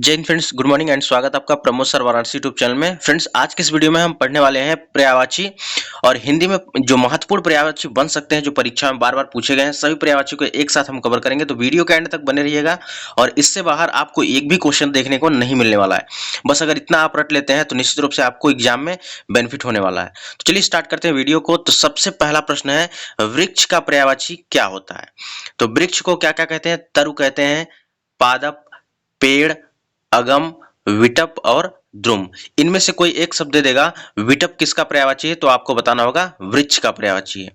जय Hind friends, good morning and स्वागत आपका Pramod sir Varanasi YouTube channel में। फ्रेंड्स, आज के इस वीडियो में हम पढ़ने वाले हैं पर्यायवाची और हिंदी में जो महत्वपूर्ण पर्यायवाची बन सकते हैं, जो परीक्षा में बार बार पूछे गए हैं, सभी पर्यायवाची को एक साथ हम कवर करेंगे। तो वीडियो के एंड तक बने रहिएगा और इससे बाहर आपको एक भी क्वेश्चन देखने को नहीं मिलने वाला है। बस अगर इतना आप रट लेते हैं तो निश्चित रूप से आपको एग्जाम में बेनिफिट होने वाला है। तो चलिए स्टार्ट करते हैं वीडियो को। तो सबसे पहला प्रश्न है, वृक्ष का पर्यायवाची क्या होता है? तो वृक्ष को क्या क्या कहते हैं? तरु कहते हैं, पादप, पेड़, अगम, विटप और द्रुम। इनमें से कोई एक शब्द दे देगा। विटप किसका पर्यायवाची है? तो आपको बताना होगा वृक्ष का पर्यायवाची है।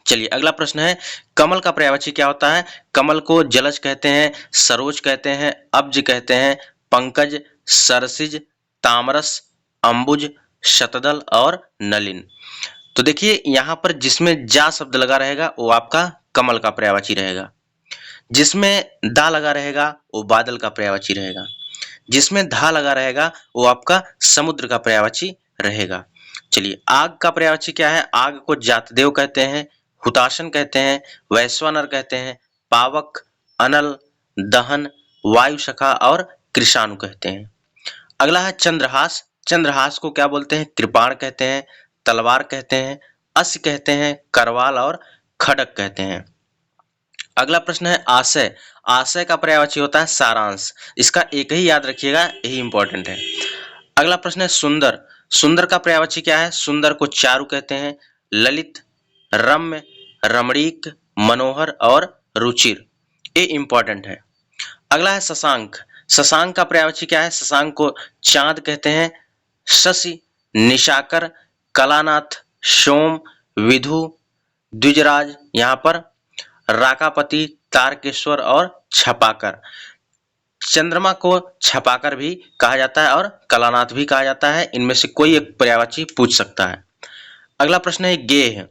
चलिए अगला प्रश्न है, कमल का पर्यायवाची क्या होता है? कमल को जलज कहते हैं, सरोज कहते हैं, अब्ज कहते हैं, पंकज, सरसिज, तामरस, अंबुज, शतदल और नलिन। तो देखिए यहां पर जिसमें जा शब्द लगा रहेगा वो आपका कमल का पर्यायवाची रहेगा। जिसमें दा लगा रहेगा वो बादल का पर्यायवाची रहेगा। जिसमें धा लगा रहेगा वो आपका समुद्र का पर्यायवाची रहेगा। चलिए आग का पर्यायवाची क्या है? आग को जातदेव कहते हैं, हुताशन कहते हैं, वैश्वानर कहते हैं, पावक, अनल, दहन, वायुसखा और कृषाणु कहते हैं। अगला है चंद्रहास। चंद्रहास को क्या बोलते हैं? कृपाण कहते हैं, तलवार कहते हैं, अस्य कहते हैं, करवाल और खड़क कहते हैं। अगला प्रश्न है आशय। आशय का पर्यायवाची होता है सारांश। इसका एक ही याद रखिएगा, यही इंपॉर्टेंट है। अगला प्रश्न है सुंदर। सुंदर का पर्यायवाची क्या है? सुंदर को चारु कहते हैं, ललित, रम्य, रमणीक, मनोहर और रुचिर। ये इंपॉर्टेंट है। अगला है शशांक। शशांक का पर्यायवाची क्या है? शशांक को चांद कहते हैं, शशि, निशाकर, कलानाथ, सोम, विधु, द्विजराज, यहाँ पर राकापति, तारकेश्वर और छपाकर। चंद्रमा को छपाकर भी कहा जाता है और कलानाथ भी कहा जाता है। इनमें से कोई एक पर्यायवाची पूछ सकता है। अगला प्रश्न है गेह।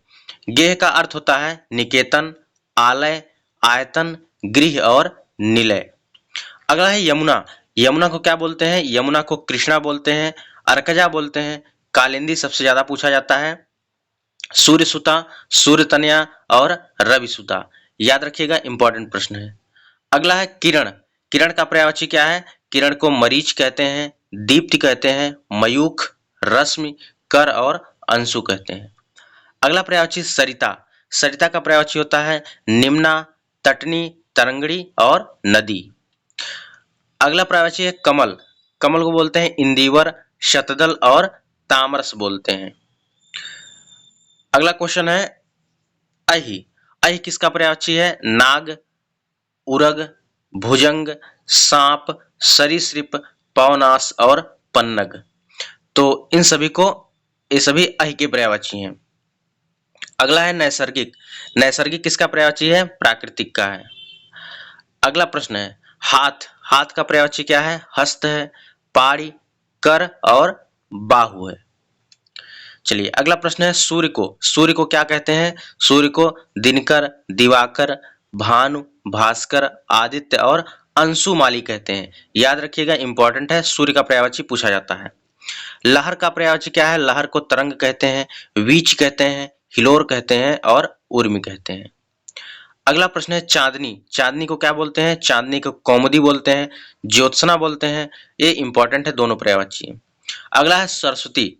गेह का अर्थ होता है निकेतन, आलय, आयतन, गृह और निलय। अगला है यमुना। यमुना को क्या बोलते हैं? यमुना को कृष्णा बोलते हैं, अर्कजा बोलते हैं, कालिंदी सबसे ज्यादा पूछा जाता है, सूर्यसुता, सूर्यतनया और रविसुता। याद रखिएगा, इंपॉर्टेंट प्रश्न है। अगला है किरण। किरण का पर्यायवाची क्या है? किरण को मरीच कहते हैं, दीप्ति कहते हैं, मयूख, रश्मि, कर और अंशु कहते हैं। अगला पर्यायवाची सरिता। सरिता का पर्यायवाची होता है निम्ना, तटनी, तरंगड़ी और नदी। अगला पर्यायवाची है कमल। कमल को बोलते हैं इंदिवर, शतदल और तामरस बोलते हैं। अगला क्वेश्चन है अहि। अहि किसका पर्यायवाची है? नाग, उरग, भुजंग, सांप, सरीसृप, पवनास और पन्नग। तो इन सभी को, ये सभी अहि के पर्यायवाची हैं। अगला है नैसर्गिक। नैसर्गिक किसका पर्यायवाची है? प्राकृतिक का है। अगला प्रश्न है हाथ। हाथ का पर्यायवाची क्या है? हस्त है, पाड़ी, कर और बाहु है। चलिए अगला प्रश्न है सूर्य को। सूर्य को क्या कहते हैं? सूर्य को दिनकर, दिवाकर, भानु, भास्कर, आदित्य और अंशुमाली कहते हैं। याद रखिएगा, इंपॉर्टेंट है, सूर्य का पर्यायवाची पूछा जाता है। लहर का पर्यायवाची क्या है? लहर को तरंग कहते हैं, वीच कहते हैं, हिलोर कहते हैं और उर्मी कहते हैं। अगला प्रश्न है चांदनी। चांदनी को क्या बोलते हैं? चांदनी को कौमुदी बोलते हैं, ज्योत्सना बोलते हैं। ये इंपॉर्टेंट है, दोनों पर्यायवाची है। अगला है सरस्वती।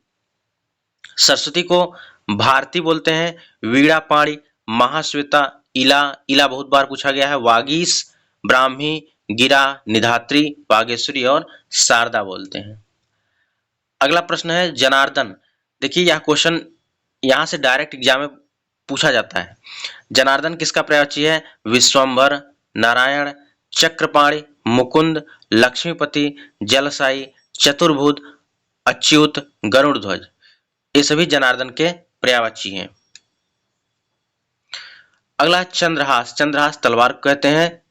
सरस्वती को भारती बोलते हैं, वीणापाणी, महाश्वेता, इला, इला बहुत बार पूछा गया है, वागीश, ब्राह्मी, गिरा, निधात्री, वागेश्वरी और शारदा बोलते हैं। अगला प्रश्न है जनार्दन। देखिए यह क्वेश्चन यहां से डायरेक्ट एग्जाम में पूछा जाता है। जनार्दन किसका पर्यायवाची है? विश्वंभर, नारायण, चक्रपाणि, मुकुंद, लक्ष्मीपति, जलसाई, चतुर्भुज, अच्युत, गरुड़ध्वज। ये सभी जनार्दन के पर्यायवाची हैं। अगला चंद्रहास। चंद्रहास तलवार को कहते हैं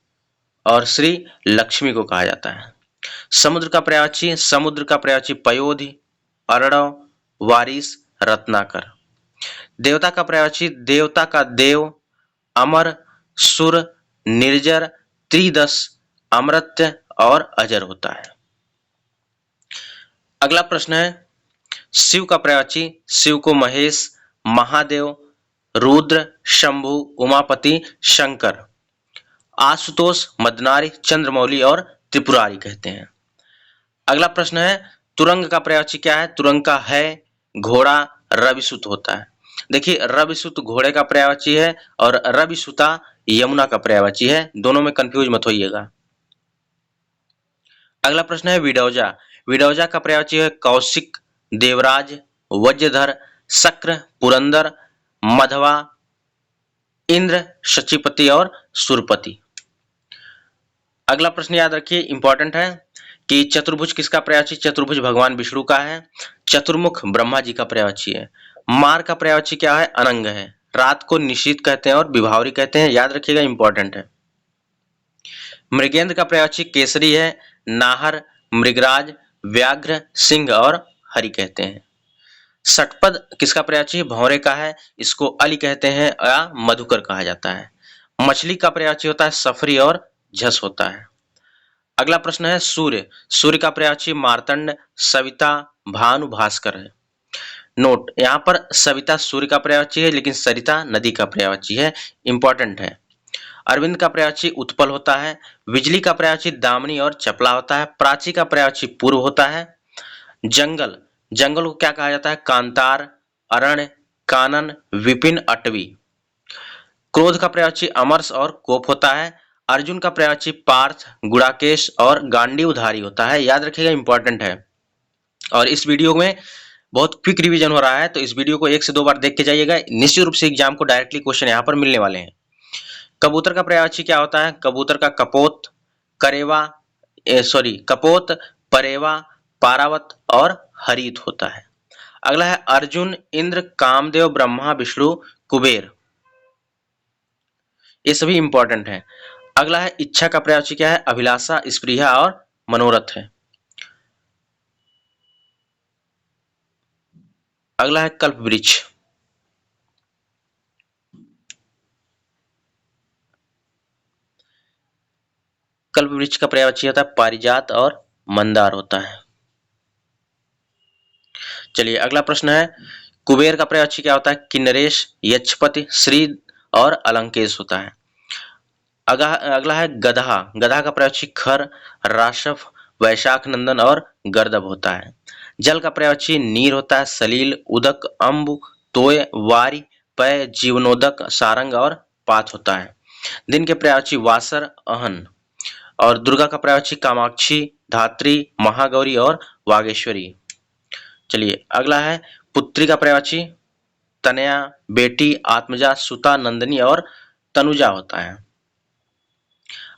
और श्री लक्ष्मी को कहा जाता है। समुद्र का पर्यायवाची। समुद्र का पर्यायवाची पयोधि, अर्णव, वारिस, रत्नाकर। देवता का पर्यायवाची। देवता का देव, अमर, सुर, निर्जर, त्रिदश, अमृत्य और अजर होता है। अगला प्रश्न है शिव का पर्यायवाची। शिव को महेश, महादेव, रुद्र, शंभु, उमापति, शंकर, आशुतोष, मदनारी, चंद्रमौली और त्रिपुरारी कहते हैं। अगला प्रश्न है तुरंग का पर्यायवाची क्या है? तुरंग का है घोड़ा, रविसुत होता है। देखिए रविसुत घोड़े का पर्यायवाची है और रविसुता यमुना का पर्यायवाची है, दोनों में कंफ्यूज मत होइएगा। अगला प्रश्न है विडौजा। विडौजा का पर्यायवाची है कौशिक, देवराज, वज्रधर, शक्र, पुरंदर, मधवा, इंद्र, शचीपति और सुरपति। अगला प्रश्न याद रखिए, इंपॉर्टेंट है कि चतुर्भुज किसका पर्यायवाची? चतुर्भुज भगवान विष्णु का है। चतुर्मुख ब्रह्मा जी का पर्यायवाची है। मार का पर्यायवाची क्या है? अनंग है। रात को निशीथ कहते हैं और विभावरी कहते हैं, याद रखिएगा, इंपॉर्टेंट है। मृगेंद्र का पर्यायवाची केसरी है। नाहर, मृगराज, व्याघ्र, सिंह और हरि कहते हैं। षटपद किसका पर्यायवाची? भौरे का है, इसको अली कहते हैं या मधुकर कहा जाता है। मछली का पर्यायवाची होता है सफरी और झस होता है। अगला प्रश्न है सूर्य। सूर्य का पर्यायवाची मार्तंड, सविता, भानु, भास्कर है। नोट, यहाँ पर सविता सूर्य का पर्यायवाची है लेकिन सरिता नदी का पर्यायवाची है, इंपॉर्टेंट है। अरविंद का पर्यायवाची उत्पल होता है। बिजली का पर्यायवाची दामिनी और चपला होता है। प्राची का पर्यायवाची पूर्व होता है। जंगल, जंगल को क्या कहा जाता है? कांतार, अरण्य, कानन, विपिन, अटवी। क्रोध का पर्यायवाची अमरस और कोप होता है। अर्जुन का पर्यायवाची पार्थ, गुड़ाकेश और गांडीवधारी होता है, याद रखिएगा, इंपॉर्टेंट है। और इस वीडियो में बहुत क्विक रिवीजन हो रहा है, तो इस वीडियो को 1 से 2 बार देख के जाइएगा, निश्चित रूप से एग्जाम को डायरेक्टली क्वेश्चन यहाँ पर मिलने वाले हैं। कबूतर का पर्यायवाची क्या होता है? कबूतर का कपोत, कपोत, परेवा, पारावत और हरित होता है। अगला है अर्जुन, इंद्र, कामदेव, ब्रह्मा, विष्णु, कुबेर, ये सभी इंपॉर्टेंट है। अगला है इच्छा का पर्यायवाची क्या है? अभिलाषा, स्पृहा और मनोरथ है। अगला है कल्प वृक्ष। कल्प वृक्ष का पर्यायवाची होता है पारिजात और मंदार होता है। चलिए अगला प्रश्न है कुबेर का पर्यायवाची क्या होता है? किन्नरेश, यक्षपति, श्री और अलंकेश होता है। अगला है गधा। गधा का पर्यायवाची खर, राशफ, वैशाख नंदन और गर्दभ होता है। जल का पर्यायवाची नीर होता है। सलील, उदक, अम्बु, तोय, वारी, पय, जीवनोदक, सारंग और पात होता है। दिन के पर्यायवाची वासर, अहन। और दुर्गा का पर्यायवाची कामाक्षी, धात्री, महागौरी और वागेश्वरी। चलिए अगला है पुत्री का पर्यायवाची तनया, बेटी, आत्मजा, सुता, नंदिनी और तनुजा होता है।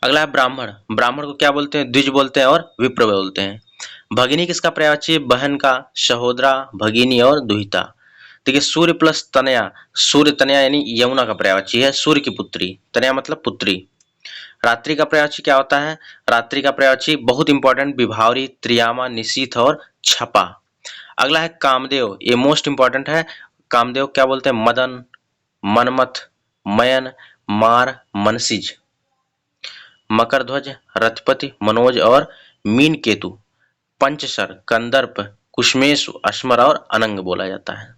अगला है ब्राह्मण। ब्राह्मण को क्या बोलते हैं? द्विज बोलते हैं और विप्र बोलते हैं। भगिनी किसका पर्यायवाची? बहन का, सहोदरा, भगिनी और दुहिता। देखिए सूर्य प्लस तनया, सूर्य तनया यानी यमुना का पर्यायवाची है, सूर्य की पुत्री, तनया मतलब पुत्री। रात्रि का पर्यायवाची क्या होता है? रात्रि का पर्यायवाची बहुत इंपॉर्टेंट विभावरी, त्रियामा, निशीथ और छपा। अगला है कामदेव, ये मोस्ट इंपॉर्टेंट है। कामदेव क्या बोलते हैं? मदन, मनमथ, मयन, मार, मनसिज। मकरध्वज, रथपति, मनोज और मीन केतु। पंचसर, कंदर्प, कुश्मेशु, अश्मर और अनंग बोला जाता है।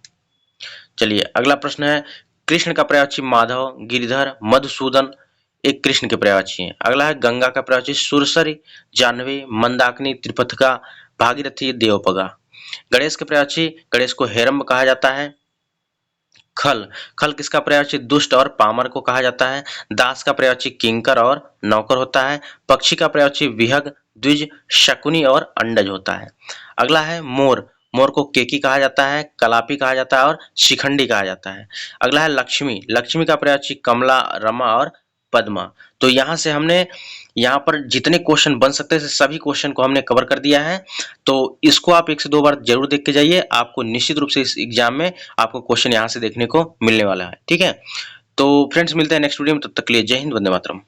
चलिए अगला प्रश्न है कृष्ण का पर्यायवाची माधव, गिरिधर, मधुसूदन, एक कृष्ण के पर्यायवाची है। अगला है गंगा का पर्यायवाची सुरसरी, जाह्नवी, मंदाकिनी, त्रिपथका, भागीरथी, देवपगा। गणेश के पर्यायवाची, गणेश को हेरम्ब कहा जाता है। खल, खल किसका पर्यायवाची? दुष्ट और पामर को कहा जाता है। दास का पर्यायवाची किंकर और नौकर होता है। पक्षी का पर्यायवाची विहग, द्विज, शकुनी और अंडज होता है। अगला है मोर। मोर को केकी कहा जाता है, कलापी कहा जाता है और शिखंडी कहा जाता है। अगला है लक्ष्मी। लक्ष्मी का पर्यायवाची कमला, रमा और पद्मा। तो यहाँ से हमने यहाँ पर जितने क्वेश्चन बन सकते हैं सभी क्वेश्चन को हमने कवर कर दिया है। तो इसको आप 1 से 2 बार जरूर देख के जाइए, आपको निश्चित रूप से इस एग्जाम में आपको क्वेश्चन यहाँ से देखने को मिलने वाला है। ठीक है, तो फ्रेंड्स मिलते हैं नेक्स्ट वीडियो में, तब तक के लिए जय हिंद, वंदे मातरम।